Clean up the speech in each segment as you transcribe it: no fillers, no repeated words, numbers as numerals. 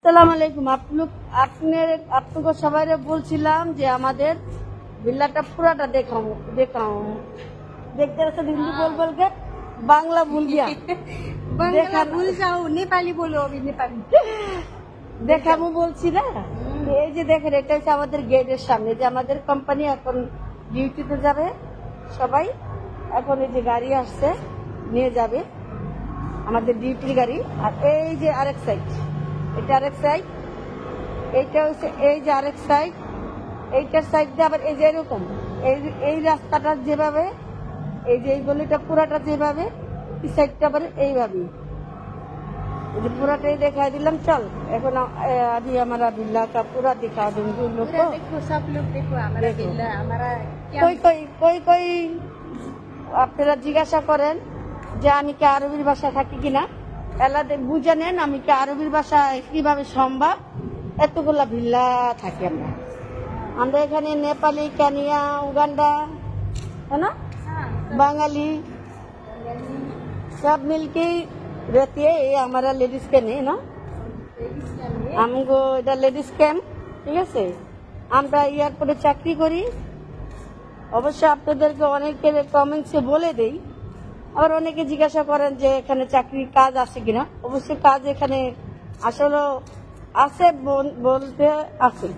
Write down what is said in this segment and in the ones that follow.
আসসালামু আলাইকুম। আপনাকে সবাই বলছিলাম যে আমাদের বিল্লাটা পুরাটা দেখাও देखते रहे हिंदी बोल के बांग्ला भूल गया। बांग्ला भूल जाओ, नेपाली बोलो अभी नेपाली। দেখাবো বলছি না, এই যে দেখেন এটা হচ্ছে আমাদের গেটের সামনে, যে আমাদের কোম্পানি এখন ডিউটিতে যাবে সবাই। এখন এই যে গাড়ি আসছে নিয়ে যাবে আমাদের ডিউটির গাড়ি। আর এই যে আরেক সাইড, এটা আরেক সাইড, এইটা হচ্ছে এই যে আরেক সাইড, এইটার সাইড দিয়ে আবার এই যে এরকম এই রাস্তাটা যেভাবে, এই যে এই গলিটা পুরাটা যেভাবে, এই সাইডটা আবার এইভাবে, এই যে পুরাটাই দেখাই দিলাম। চল এখন अभी हमारा बिल्ला का पूरा दिखा दूंगी लोग को। देखो सब लोग देखो हमारा बिल्ला, हमारा क्या কই আপনারা জিজ্ঞাসা করেন যে আমি কি আরবির ভাষা থাকি কিনা, এলা বুঝে নেন আমি কি আরবির ভাষা কিভাবে সম্ভব। এতগুলা ভিল্লা থাকি আমরা এখানে, নেপালি, কেনিয়া, উগান্ডা, है ना, बांगाली सब मिलके रहती है। ये हमारा लेडीज कैंप है ना, हमको এটা লেডিস ক্যাম্প, ঠিক আছে। আমরা এয়ারপোর্টে চাকরি করি। অবশ্য আপনাদেরকে অনেকের কমেন্টসে বলে দেই, আবার অনেকে জিজ্ঞাসা করেন যে এখানে চাকরির কাজ আছে কিনা। অবশ্যই কাজ এখানে আসলে আছে, বলতে আছে,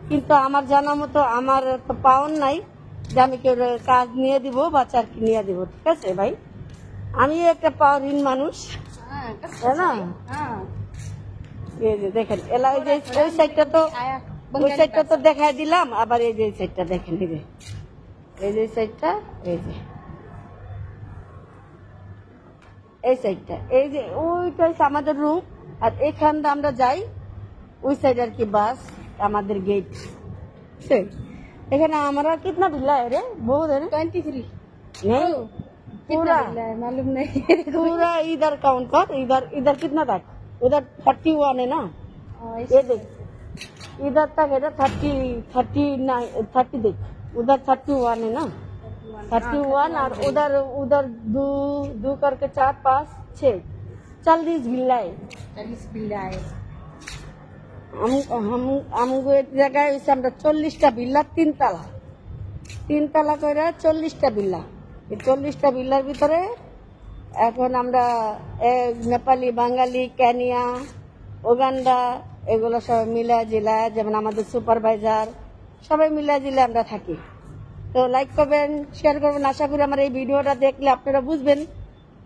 কিন্তু আমার জানা মতো আমার তো পাওয়ার নাই যে আমি কেউ কাজ নিয়ে দিব বা চাকরি নিয়ে দিব, ঠিক আছে ভাই। আমি একটা পাওয়ারহীন মানুষ, তাই না। এই যে দেখেন এলা, এই যে ওই সাইডটা তো দেখাই দিলাম, আবার এই যে সাইডটা দেখেন, এই যে সাইডটা, এই যে এই সাইডটা, এই যে ওইটা হচ্ছে আমাদের রুম। আর এখান দিয়ে আমরা যাই ওই সাইড আর কি, বাস আমাদের गेट से। এখানে আমরা कितना बिल्ला है रे, बहुत है 23 नहीं पूरा मालूम नहीं। पूरा इधर काउंट कर, इधर कितना तक, उधर 31 है ना, ये देख इधर तक है ना 30 देख, उधर 31 है ना, 31 और उधर दो करके 4 5 6 40 बिल्ला है। 40 बिल्ला है। हमको एक जगह হইছে আমরা 40টা বিল্লা, তিন তালা করে 40টা বিল্লা। এই 40টা বিল্লার ভিতরে এখন আমরা নেপালি, বাঙালি, কেনিয়া, উগান্ডা এগুলো সবাই মিলা জিলা, যেমন আমাদের সুপারভাইজার সবাই মিলা জিলা আমরা থাকি। তো লাইক করবেন, শেয়ার করবেন। আশা করি আমার এই ভিডিওটা দেখলে আপনারা বুঝবেন।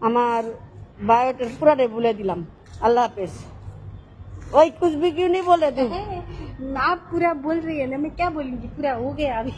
আমার বায়োটা পুরাটাই বলে দিলাম। আল্লাহ হাফেজ। वही कुछ भी क्यों नहीं बोले तुम? आप पूरा बोल रही है ना, मैं क्या बोलूंगी, पूरा हो गया अभी।